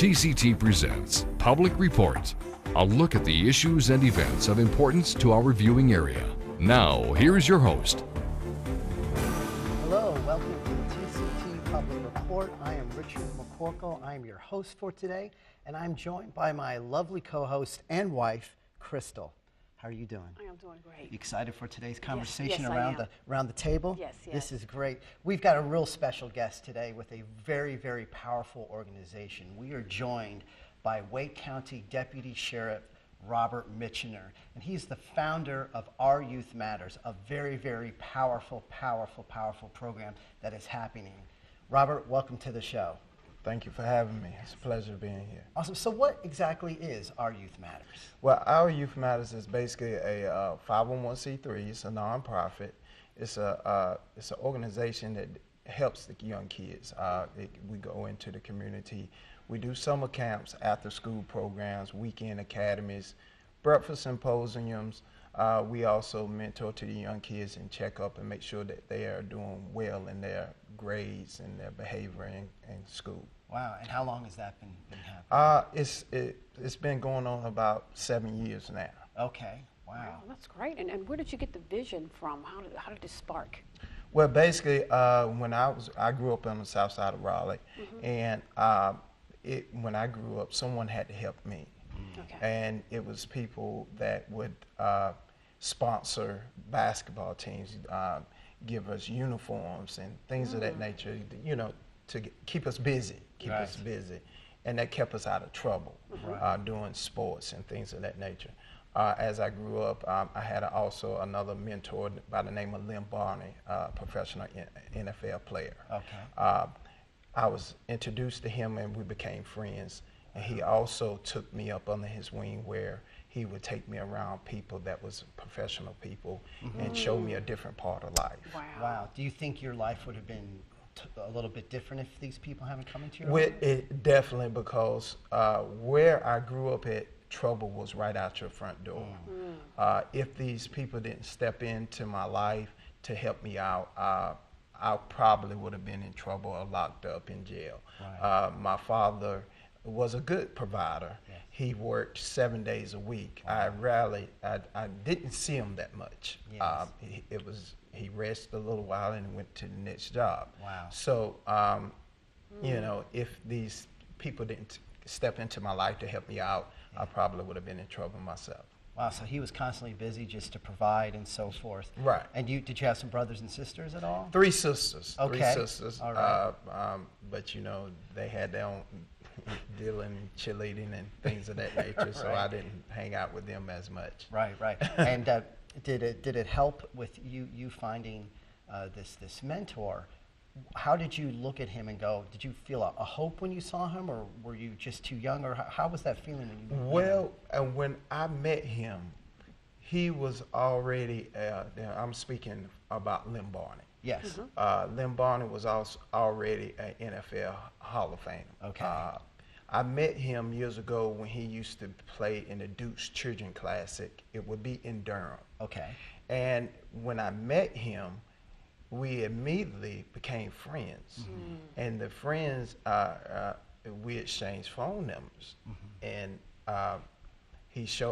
TCT presents Public Report, a look at the issues and events of importance to our viewing area. Now, here's your host. Hello, welcome to the TCT Public Report. I am Richard McCorkle. I am your host for today, and I'm joined by my lovely co-host and wife, Crystal. How are you doing? I am doing great. You excited for today's conversation yes, around the table? Yes, yes. This is great. We've got a real special guest today with a very, very powerful organization. We are joined by Wake County Deputy Sheriff Robert Mitchener, and he's the founder of Our Youth Matters, a very, very powerful program that is happening. Robert, welcome to the show. Thank you for having me. It's a pleasure being here. Awesome. So what exactly is Our Youth Matters? Well, Our Youth Matters is basically a 501c3. It's a nonprofit. It's an organization that helps the young kids. We go into the community. We do summer camps, after-school programs, weekend academies, breakfast symposiums. We also mentor to the young kids and check up and make sure that they are doing well in their grades and their behavior in school. Wow, and how long has that been happening? It's been going on about 7 years now. Okay, wow. That's great. And where did you get the vision from? How did this spark? Well, basically, when I grew up on the south side of Raleigh, and when I grew up, someone had to help me. Okay. And it was people that would sponsor basketball teams, give us uniforms and things of that nature, you know, to keep us busy, and that kept us out of trouble doing sports and things of that nature. As I grew up, I had also another mentor by the name of Lynn Barney, professional NFL player. Okay. I was introduced to him and we became friends. And he also took me up under his wing where he would take me around people that was professional people and show me a different part of life. Wow. Do you think your life would have been a little bit different if these people haven't come into your With life? it definitely, because where I grew up at, trouble was right out your front door. If these people didn't step into my life to help me out, I probably would have been in trouble or locked up in jail. Right. My father was a good provider. Yes. He worked 7 days a week. I didn't see him that much. Yes. He rested a little while and went to the next job. Wow. So, you know, if these people didn't step into my life to help me out, I probably would have been in trouble myself. Wow, so he was constantly busy just to provide and so forth. Right. And did you have some brothers and sisters at all? 3 sisters. Okay. 3 sisters. All right. But you know, they had their own dealing, cheerleading, and things of that nature. So I didn't hang out with them as much. Right. And did it help with you finding this mentor? How did you look at him and go, did you feel a hope when you saw him, or were you just too young, or how was that feeling when you met him? Well, when I met him, he was already, I'm speaking about Lynn Barney. Yes. Lynn Barney was also already an NFL Hall of Fame. Okay. I met him years ago when he used to play in the Duke's Children Classic. It would be in Durham. Okay. And when I met him, we immediately became friends. And the friends, we exchanged phone numbers. And I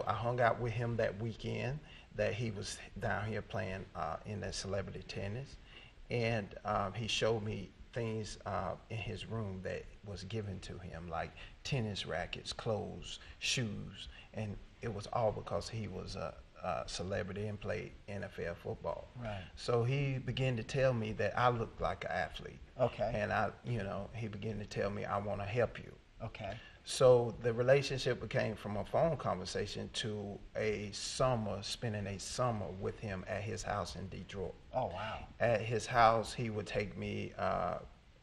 hung out with him that weekend that he was down here playing in that celebrity tennis. And he showed me things in his room that was given to him, like tennis rackets, clothes, shoes. And it was all because he was a celebrity and played NFL football. Right. So he began to tell me that I looked like an athlete. Okay. And he began to tell me, I want to help you. Okay. So the relationship became from a phone conversation to spending a summer with him at his house in Detroit. Oh, wow. At his house, he would take me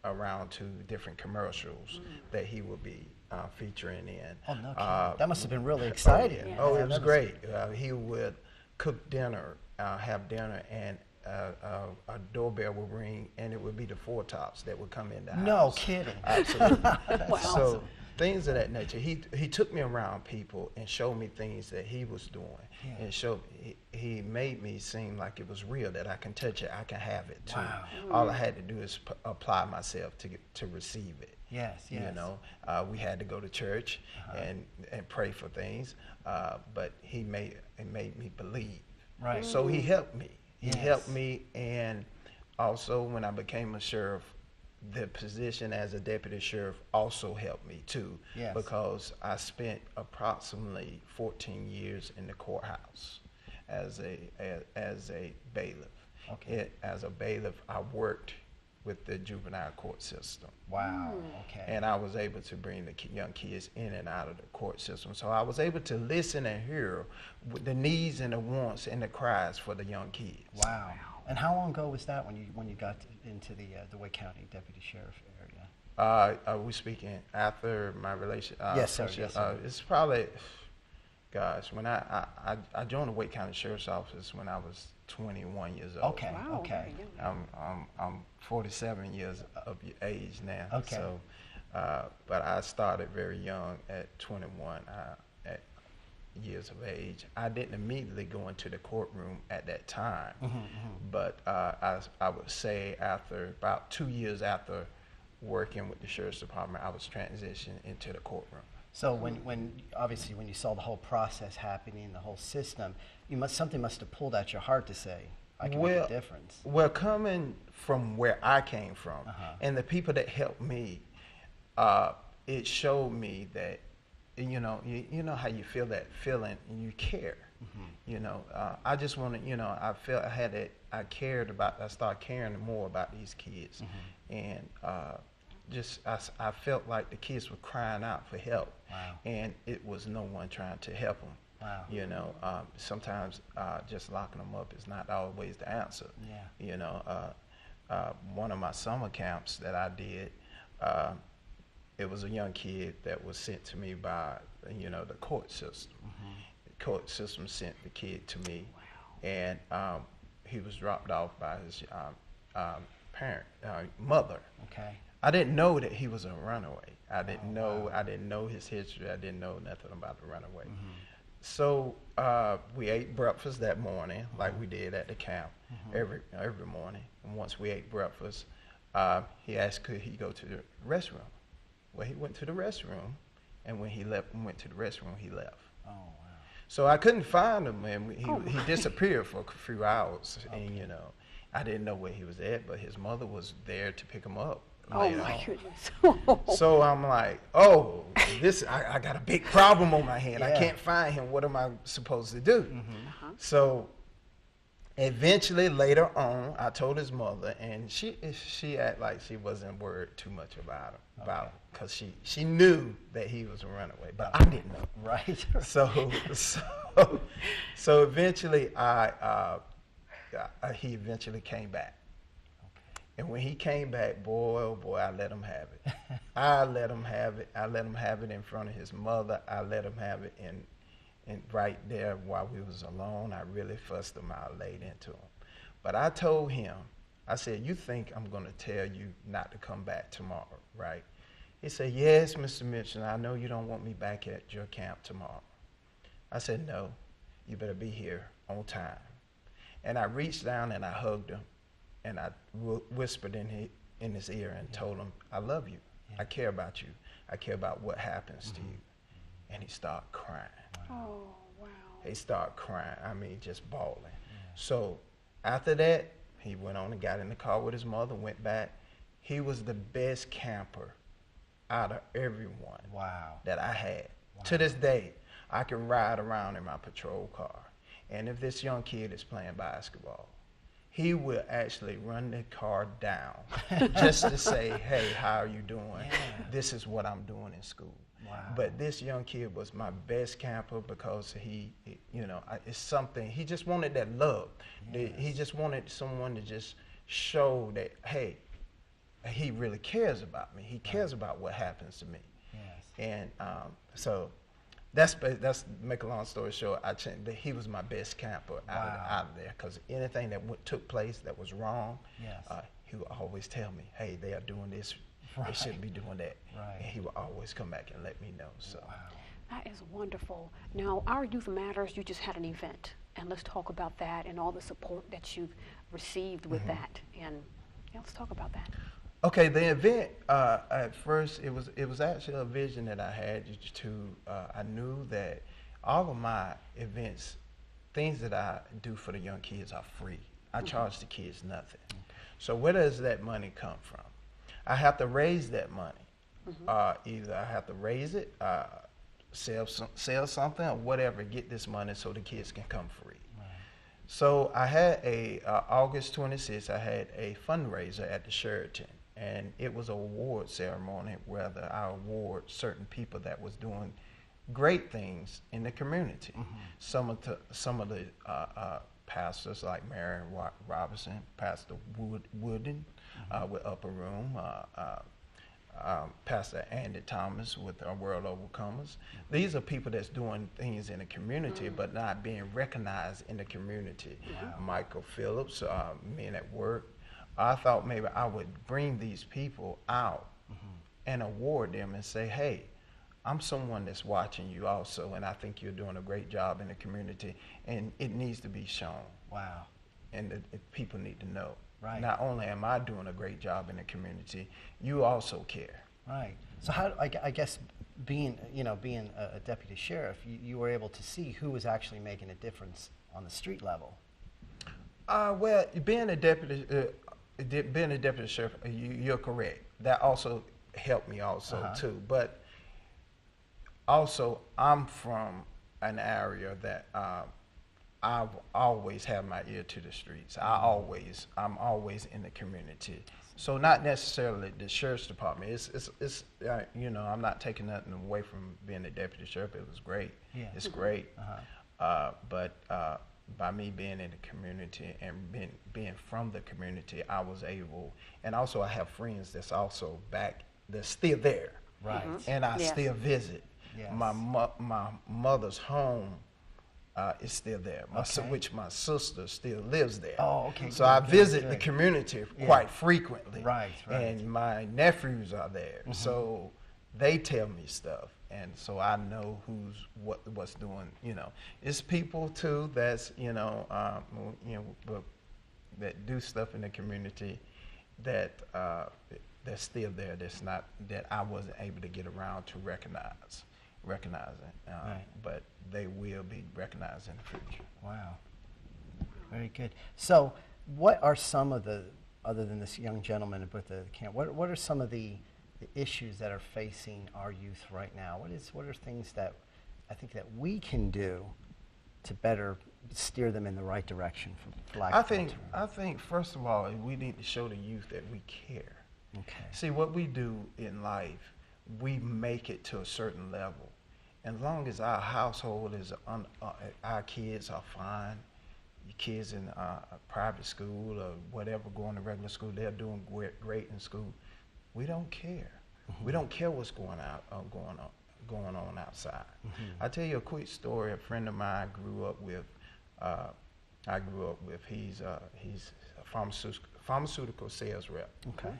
around to different commercials that he would be featuring in. Oh, no kidding. That must have been really exciting. Yeah. Oh, it was great. He would cook dinner, have dinner, and a doorbell would ring, and it would be the Four Tops that would come in the house. No kidding. Absolutely. Wow. So things of that nature. He took me around people and showed me things that he was doing, and he made me seem like it was real, that I can touch it, I can have it too. Wow. All I had to do is apply myself to receive it. Yes, yes. You know, we had to go to church and pray for things, but he made me believe. Right. So he helped me. He Yes. helped me, and also when I became a sheriff, the position as a deputy sheriff also helped me too, Yes. because I spent approximately 14 years in the courthouse as a bailiff. Okay. As a bailiff, I worked with the juvenile court system. Wow. Okay. And I was able to bring the young kids in and out of the court system. So I was able to listen and hear the needs and the wants and the cries for the young kids. Wow. And how long ago was that when you got into the Wake County Deputy Sheriff area? Are we speaking after my relation? Yes, sir. Yes, sir. It's probably, gosh, when I joined the Wake County Sheriff's Office when I was 21 years old. Okay. Wow, Okay. very I'm 47 years of age now. Okay. So, but I started very young at 21 at years of age. I didn't immediately go into the courtroom at that time, but I would say after about 2 years after working with the Sheriff's Department, I was transitioned into the courtroom. So when obviously when you saw the whole process happening, the whole system, something must have pulled at your heart to say, I can make a difference. Well, coming from where I came from and the people that helped me, it showed me that, you know how you feel that feeling and you care. You know, I just wanted, I felt I started caring more about these kids. And I felt like the kids were crying out for help. Wow. And it was no one trying to help them. Wow. You know, sometimes just locking them up is not always the answer. Yeah. You know, one of my summer camps that I did, it was a young kid that was sent to me by, the court system. The court system sent the kid to me, and he was dropped off by his mother. Okay. I didn't know that he was a runaway. I didn't know his history. I didn't know nothing about the runaway. So we ate breakfast that morning, like we did at the camp every morning. And once we ate breakfast, he asked could he go to the restroom. Well, he went to the restroom, and when he went to the restroom, he left. Oh, wow. So I couldn't find him, and he disappeared for a few hours. Okay. And I didn't know where he was at, but his mother was there to pick him up. Oh my goodness. So I'm like, I got a big problem on my hand. Yeah. I can't find him. What am I supposed to do? So eventually, later on, I told his mother, and she acted like she wasn't worried too much about him, because she knew that he was a runaway, but I didn't know. Right. So eventually, he eventually came back. And when he came back, boy, oh boy, I let him have it. I let him have it. I let him have it in front of his mother. I let him have it in right there while we was alone. I really fussed him out, laid into him. But I told him, I said, you think I'm going to tell you not to come back tomorrow, right? He said, yes, Mr. Mitchener, I know you don't want me back at your camp tomorrow. I said, no, you better be here on time. And I reached down and I hugged him. And I whispered in his ear and told him, I love you. I care about you. I care about what happens to you. And he started crying. Oh, wow. He started crying. I mean, just bawling. So after that, he went on and got in the car with his mother, went back. He was the best camper out of everyone that I had. Wow. To this day, I can ride around in my patrol car. And if this young kid is playing basketball, he will actually run the car down just to say, hey, how are you doing? Yeah. This is what I'm doing in school. Wow. But this young kid was my best camper because it's something, he just wanted that love. Yes. He just wanted someone to just show that, hey, he really cares about me. He cares about what happens to me. Yes. And so that's make a long story short. He was my best camper out of there, because anything that took place that was wrong, he would always tell me, "Hey, they are doing this. They shouldn't be doing that." Right. And he would always come back and let me know. So that is wonderful. Now, our Youth Matters, you just had an event, and let's talk about that and all the support that you've received with that. And let's talk about that. Okay, the event at first it was actually a vision that I had to. I knew that all of my events, things that I do for the young kids are free. I charge the kids nothing. So where does that money come from? I have to raise that money. Either I have to raise it, sell something, or whatever, get this money so the kids can come free. So I had August 26th, I had a fundraiser at the Sheraton, and it was an award ceremony where I award certain people that was doing great things in the community. Some of the pastors like Mary Robinson, Pastor Wooden with Upper Room, Pastor Andy Thomas with World Overcomers. These are people that's doing things in the community but not being recognized in the community. Michael Phillips, Men at Work. I thought maybe I would bring these people out and award them and say, hey, I'm someone that's watching you also, and I think you're doing a great job in the community, and it needs to be shown. Wow. And people need to know. Right. Not only am I doing a great job in the community, you also care. Right. So how, I guess being a deputy sheriff, you were able to see who was actually making a difference on the street level. Well, being a deputy sheriff, you're correct. That also helped me also too. But also, I'm from an area that I've always had my ear to the streets. I'm always in the community. So not necessarily the sheriff's department. It's I'm not taking nothing away from being a deputy sheriff. It was great. Yeah. It's great. But by me being in the community and being from the community, I was able, and also I have friends that's also back, that's still there. Right. And I still visit. Yes. My mother's home is still there, which my sister still lives there. Oh, okay. So I visit the community quite frequently. Right. And my nephews are there, so they tell me stuff, and so I know what's doing. It's people too that's that do stuff in the community that's still there. That I wasn't able to get around to recognizing, but they will be recognized in the future. Wow, very good. So, what are some of the, other than this young gentleman with the camp, what are some of the issues that are facing our youth right now? What are things that I think that we can do to better steer them in the right direction? I think first of all, we need to show the youth that we care. Okay. See, what we do in life, we make it to a certain level. As long as our household is, our kids are fine, your kids in private school or whatever, going to regular school, they're doing great in school, we don't care. We don't care what's going on outside. I'll tell you a quick story. A friend of mine I grew up with. He's a pharmaceutical sales rep. Okay.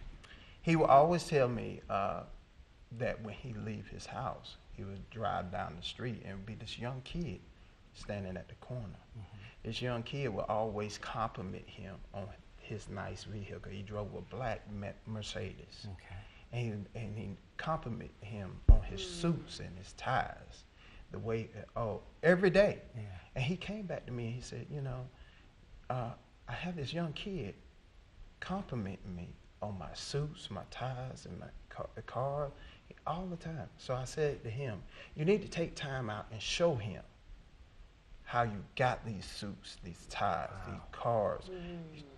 He would always tell me that when he leave his house, he would drive down the street and be this young kid standing at the corner. This young kid would always compliment him on his nice vehicle. He drove a black Mercedes. Okay. And he complimented him on his suits and his ties, the way, every day. Yeah. And he came back to me and he said, I have this young kid complimenting me on my suits, my ties, and the car all the time. So I said to him, you need to take time out and show him how you got these suits, these ties, these cars.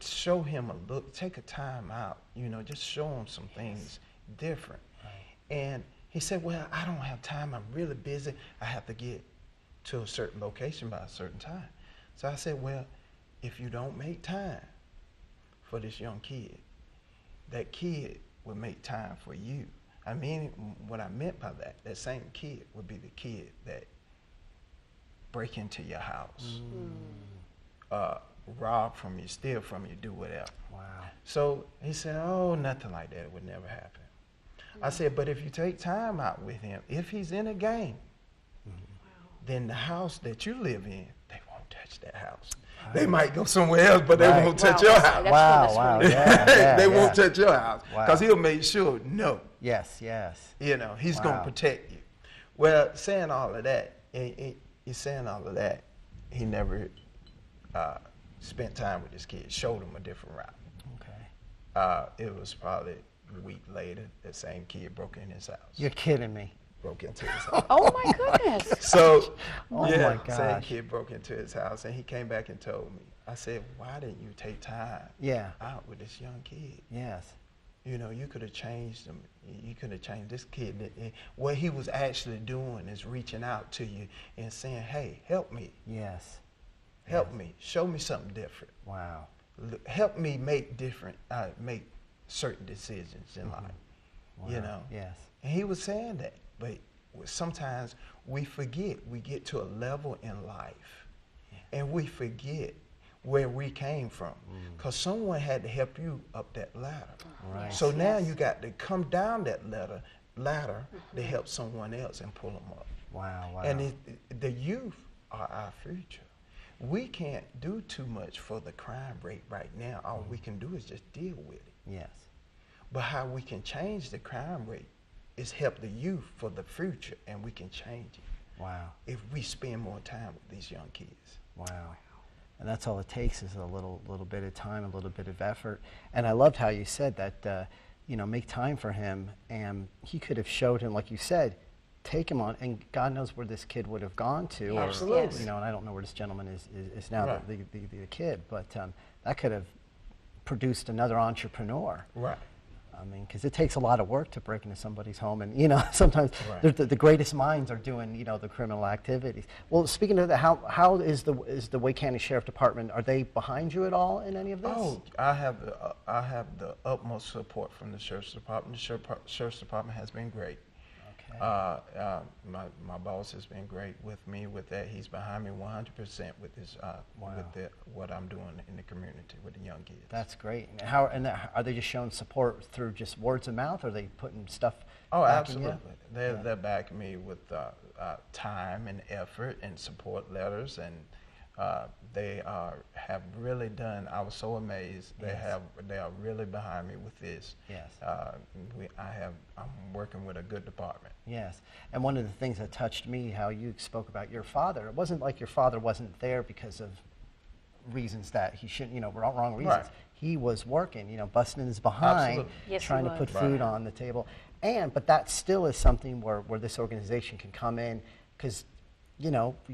Show him a look, take a time out, just show him some things different. Right. And he said, well, I don't have time, I'm really busy, I have to get to a certain location by a certain time. So I said, well, if you don't make time for this young kid, that kid will make time for you. I mean, what I meant by that same kid would be the kid that break into your house, rob from you, steal from you, do whatever. Wow. So he said, oh, nothing like that would never happen. I said, but if you take time out with him, if he's in a gang, then the house that you live in, they won't touch touch that house. They might go somewhere else, but they won't touch your house. Wow, yeah, They won't touch your house because Wow. he'll make sure, no, Yes, yes. you know, he's going Wow. to protect you. Well, saying all of that, he's saying all of that, he never spent time with his kids, showed them a different route. Okay. It was probably a week later, the same kid broke in his house. You're kidding me. Broke into his house. Oh my goodness. So, Oh yeah, my same gosh. kid broke into his house, and he came back and told me. I said, why didn't you take time Yeah. out with this young kid? Yes. You know, you could have changed him. You could have changed this kid. What he was actually doing is reaching out to you and saying, hey, help me. Yes. Help me. Show me something different. Wow. Help me make certain decisions in life. Wow. You know? Yes. And he was saying that. But sometimes we forget. We get to a level in life, and we forget where we came from, because someone had to help you up that ladder. Right. So now you got to come down that ladder to help someone else and pull them up. Wow. Wow. And the youth are our future. We can't do too much for the crime rate right now. All we can do is just deal with it. Yes. But how we can change the crime rate is help the youth for the future, and we can change it Wow. if we spend more time with these young kids. Wow. And that's all it takes is a little bit of time, a little bit of effort. And I loved how you said that, make time for him. And he could have showed him, like you said, take him on, and God knows where this kid would have gone to. Yes, Absolutely. yes. And I don't know where this gentleman is now, Right. the kid. But that could have produced another entrepreneur. Right. I mean, because it takes a lot of work to break into somebody's home, and sometimes Right. the greatest minds are doing the criminal activities. Well, speaking of that, how is the Wake County Sheriff Department? Are they behind you at all in any of this? Oh, I have the utmost support from the Sheriff's Department. The Sheriff's Department has been great. Okay. My boss has been great with me with that. He's behind me 100% with this what I'm doing in the community with the young kids. That's great. And are they just showing support through just words of mouth, or are they putting stuff? Oh, backing you? absolutely. They're backing me with time and effort and support letters, and they have really done. I was so amazed. Yes. They are really behind me with this. Yes. I'm working with a good department. Yes. And one of the things that touched me, how you spoke about your father. It wasn't like your father wasn't there because of reasons that he shouldn't, wrong reasons. Right. He was working, busting his behind, Absolutely. Yes, he trying to was. put Right. food on the table. But that still is something where this organization can come in, because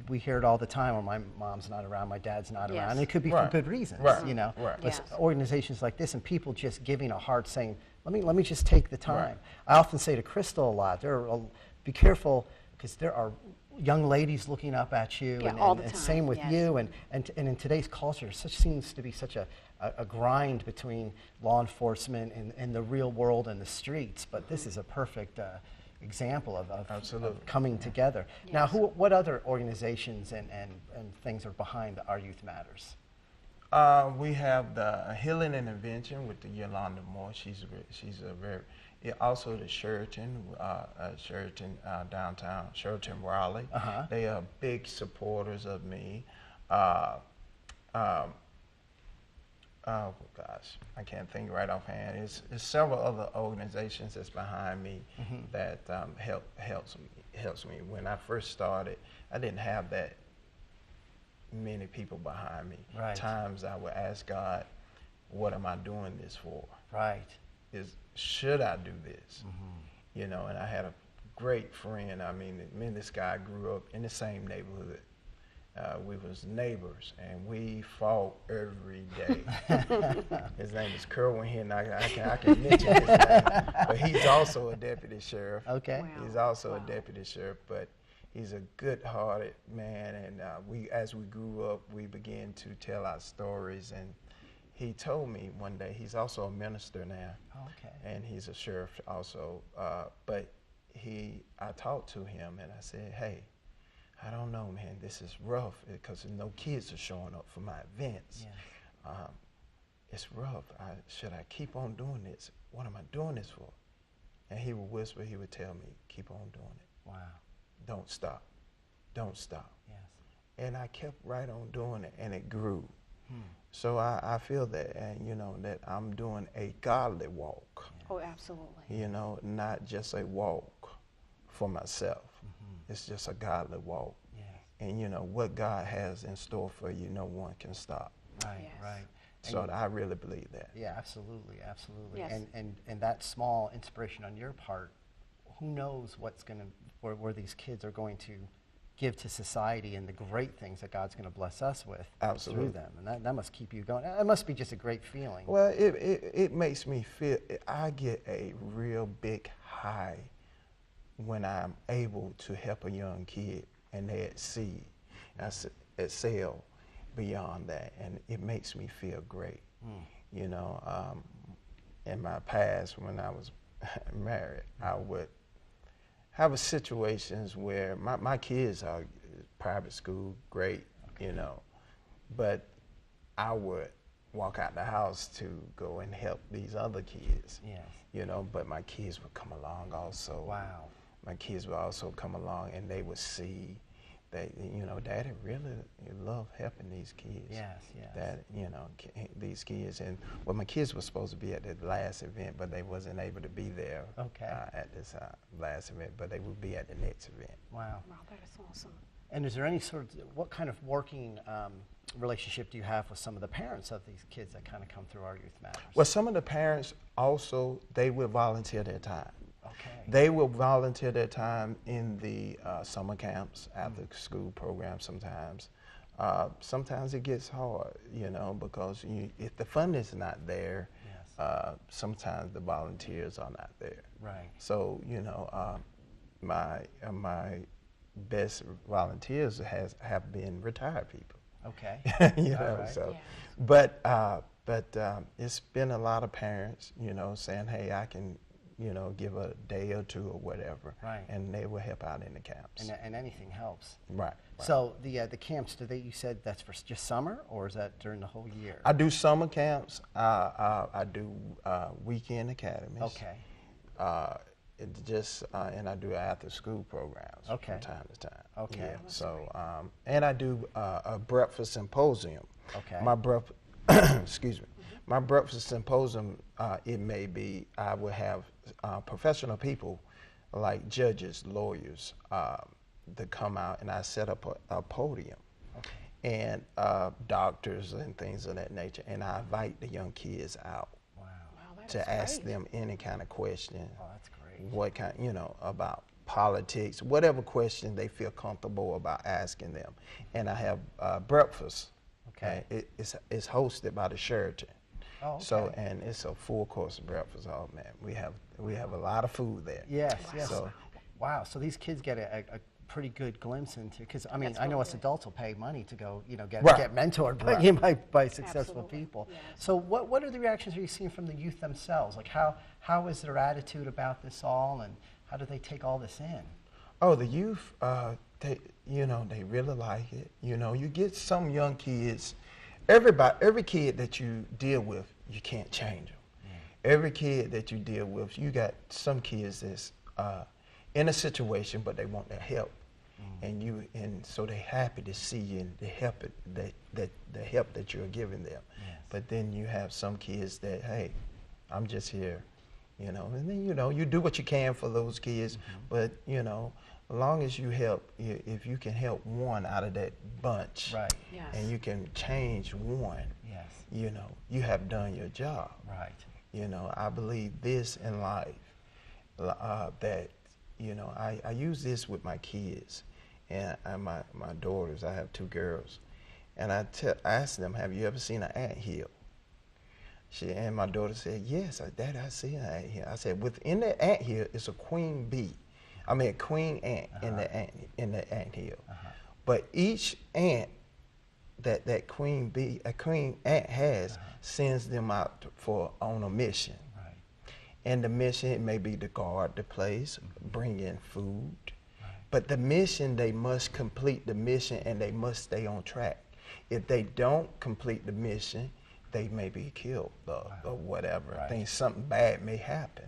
we hear it all the time, where my mom's not around, my dad's not Yes. around. And it could be Right. for good reasons, Right. But Right. Yes. organizations like this and people just giving a heart, saying, let me just take the time. Right. I often say to Crystal a lot, be careful, because there are young ladies looking up at you, Yeah, and, all and, the and time, same with yes. you, and in today's culture, seems to be such a grind between law enforcement and the real world and the streets. But this is a perfect example of Absolutely. coming together. Now, Yes. what other organizations and things are behind Our Youth Matters? We have the Healing and Invention with the Yolanda Moore. She's a very also the Sheraton downtown, Sheraton Raleigh. Uh-huh. They are big supporters of me. Oh gosh, I can't think right offhand. It's several other organizations that's behind me that helps me. When I first started, I didn't have that many people behind me. Right. Times I would ask God, "What am I doing this for? Right. Should I do this?" And I had a great friend. I mean, me and this guy grew up in the same neighborhood. We was neighbors, and we fought every day. His name is Kerwin here, and I can mention his name, but he's also a deputy sheriff. Okay. Wow. He's also a deputy sheriff, but he's a good-hearted man, and as we grew up, we began to tell our stories, and he told me one day, he's also a minister now, Okay. and he's a sheriff also, but I talked to him, and I said, hey, I don't know, man, this is rough, because no kids are showing up for my events. Yeah. It's rough. Should I keep on doing this? What am I doing this for? And he would whisper, he would tell me, keep on doing it. Wow. Don't stop. Don't stop. Yes. and I kept right on doing it, and it grew. So I feel that, and you know, that I'm doing a godly walk. Oh, absolutely. You know, not just a walk for myself. It's just a godly walk. Yes. And you know, what God has in store for you, no one can stop. Right, Yes. right. So And- I really believe that. Yeah, absolutely, absolutely. Yes. And that small inspiration on your part, who knows what's going to, where these kids are going to give to society and the great things that God's going to bless us with Absolutely. through them. And that must keep you going. It must be just a great feeling. Well, it makes me feel, I get a real big high when I'm able to help a young kid and they exceed, excel beyond that, and it makes me feel great. You know, in my past when I was married, I would have situations where my kids are private school, great, you know, but I would walk out the house to go and help these other kids. Yes. You know, but my kids would come along also. Wow. My kids would also come along and they would see that, you know, Daddy really love helping these kids. Yes, yes. That, you know, these kids. And well, my kids were supposed to be at the last event, but they wasn't able to be there Okay. at this last event, but they would be at the next event. Wow. Wow, that is awesome. And is there any sort of, what kind of working relationship do you have with some of the parents of these kids that kind of come through our Youth Matters? Well, some of the parents also, they will volunteer their time. Okay. They will volunteer their time in the summer camps, after school programs sometimes. Sometimes it gets hard, you know, because if the fund is not there, Yes. sometimes the volunteers are not there. Right. So, you know, my best volunteers have been retired people. Okay. You All know, right. so, Yes. but it's been a lot of parents, you know, saying, hey, I can, you know, give a day or two or whatever, Right. and they will help out in the camps. And anything helps. Right. So the camps, you said that's for just summer, or is that during the whole year? I do summer camps. I do weekend academies. Okay. And I do after school programs Okay. from time to time. Okay. Yeah. That's So and I do a breakfast symposium. Okay. My excuse me. My breakfast symposium, it may be, I will have professional people like judges, lawyers, to come out, and I set up a podium, and doctors and things of that nature, and I invite the young kids out Wow. Wow, that is to ask great. them any kind of question. Oh, that's great. What kind, you know, about politics, whatever question they feel comfortable about asking them. And I have breakfast. Okay. It's hosted by the Sheraton. Oh, okay. So, and it's a full course breakfast. Oh man, we have a lot of food there. Yes, yes. So, Wow. So these kids get a pretty good glimpse into, because I mean, That's I know really us good. adults will pay money to go, you know, get Right. mentored by, Right. by successful Absolutely, people. yes. So what are the reactions are you seeing from the youth themselves? Like how is their attitude about this all, and how do they take all this in? oh, the youth, they really like it. You know, you get some young kids. Every kid that you deal with, you can't change them. Every kid that you deal with, you got some kids that's in a situation, but they want their help, and so they're happy to see you and the help that you're giving them. Yes. But then you have some kids that, hey, I'm just here, you know, and then you do what you can for those kids, but as long as you help, if you can help one out of that bunch, Right. Yes. and you can change one, Yes. you have done your job. Right. I believe this in life, that, I use this with my kids and my daughters. I have two girls. And I asked them, have you ever seen an anthill? And my daughter said, yes, Dad, I see an anthill. I said, within the anthill is a queen ant in the anthill. But each ant that queen ant has sends them out on a mission. Right. And the mission, it may be to guard the place, bring in food. But the mission, they must complete the mission and they must stay on track. If they don't complete the mission, they may be killed or whatever. Right. Things, something bad may happen.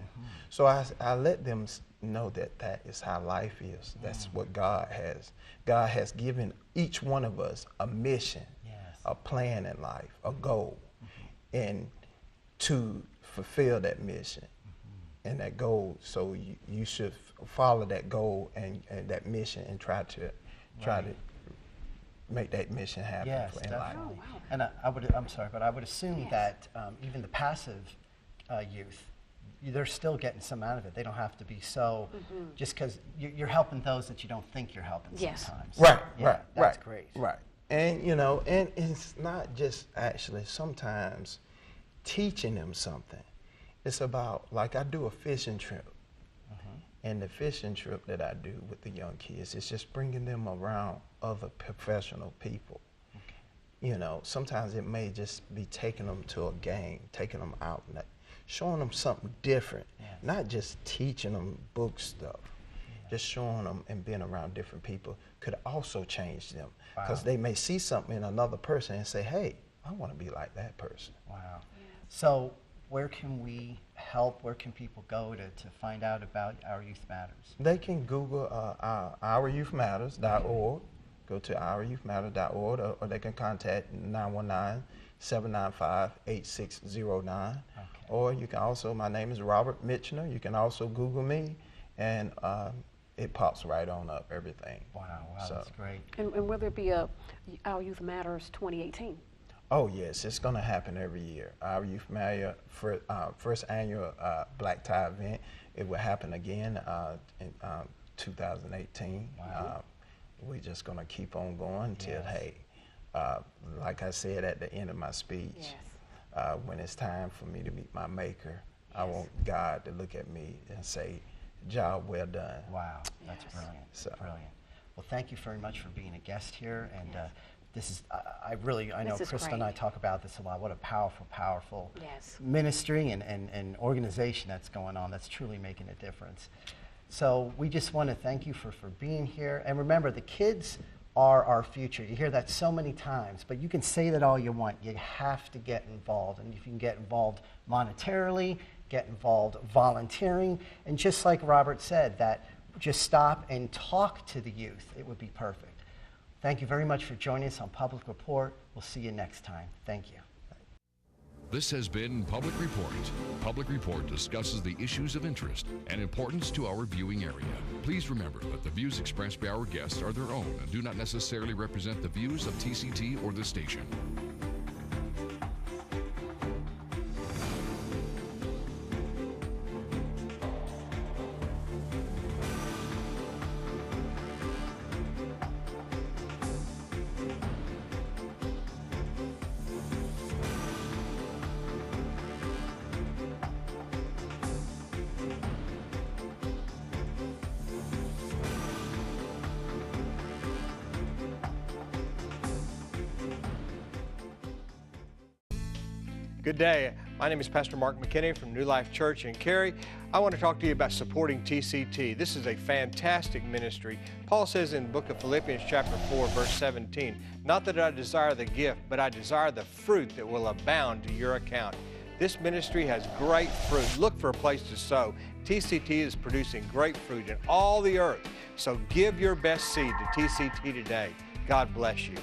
So I let them know that that is how life is. That's what God has. God has given each one of us a mission, a plan in life, a goal, and to fulfill that mission and that goal. So you should follow that goal and that mission and try to make that mission happen in life. Oh, wow. And I'm sorry, but I would assume that even the passive youth, they're still getting some out of it. They don't have to be so, just because you're helping those that you don't think you're helping sometimes. Right, That's great. Right. And, you know, and it's not just actually sometimes teaching them something. It's about, like I do a fishing trip. And the fishing trip that I do with the young kids is just bringing them around other professional people. You know, sometimes it may just be taking them to a game, taking them out, and showing them something different, not just teaching them book stuff. Just showing them and being around different people could also change them, because they may see something in another person and say, hey, I want to be like that person. Wow. So where can we help? Where can people go to find out about Our Youth Matters? They can Google ouryouthmatters.org, go to ouryouthmatters.org, or they can contact 919-795-8609. Or you can also, my name is Robert Mitchener. You can also Google me, and it pops right on up, everything. Wow, So, that's great. And will there be a Our Youth Matters 2018? Oh yes, it's going to happen every year. Our Youth Matter first annual black tie event. It will happen again in 2018. Wow. We're just going to keep on going until, hey, like I said at the end of my speech, when it's time for me to meet my Maker, I want God to look at me and say, job well done. Wow, that's brilliant. So, brilliant. Well, thank you very much for being a guest here. And this is, I know Krista and I talk about this a lot. What a powerful, powerful ministry and organization that's going on, that's truly making a difference. So we just want to thank you for being here. And remember, the kids are our future. You hear that so many times, but you can say that all you want. You have to get involved. And if you can get involved monetarily, get involved volunteering, and just like Robert said, that just stop and talk to the youth, it would be perfect. Thank you very much for joining us on Public Report. We'll see you next time. Thank you. This has been Public Report. Public Report discusses the issues of interest and importance to our viewing area. Please remember that the views expressed by our guests are their own and do not necessarily represent the views of TCT or the station. Good day. My name is Pastor Mark McKinney from New Life Church in Cary. I want to talk to you about supporting TCT. This is a fantastic ministry. Paul says in the book of Philippians chapter 4, verse 17, not that I desire the gift, but I desire the fruit that will abound to your account. This ministry has great fruit. Look for a place to sow. TCT is producing great fruit in all the earth. So give your best seed to TCT today. God bless you.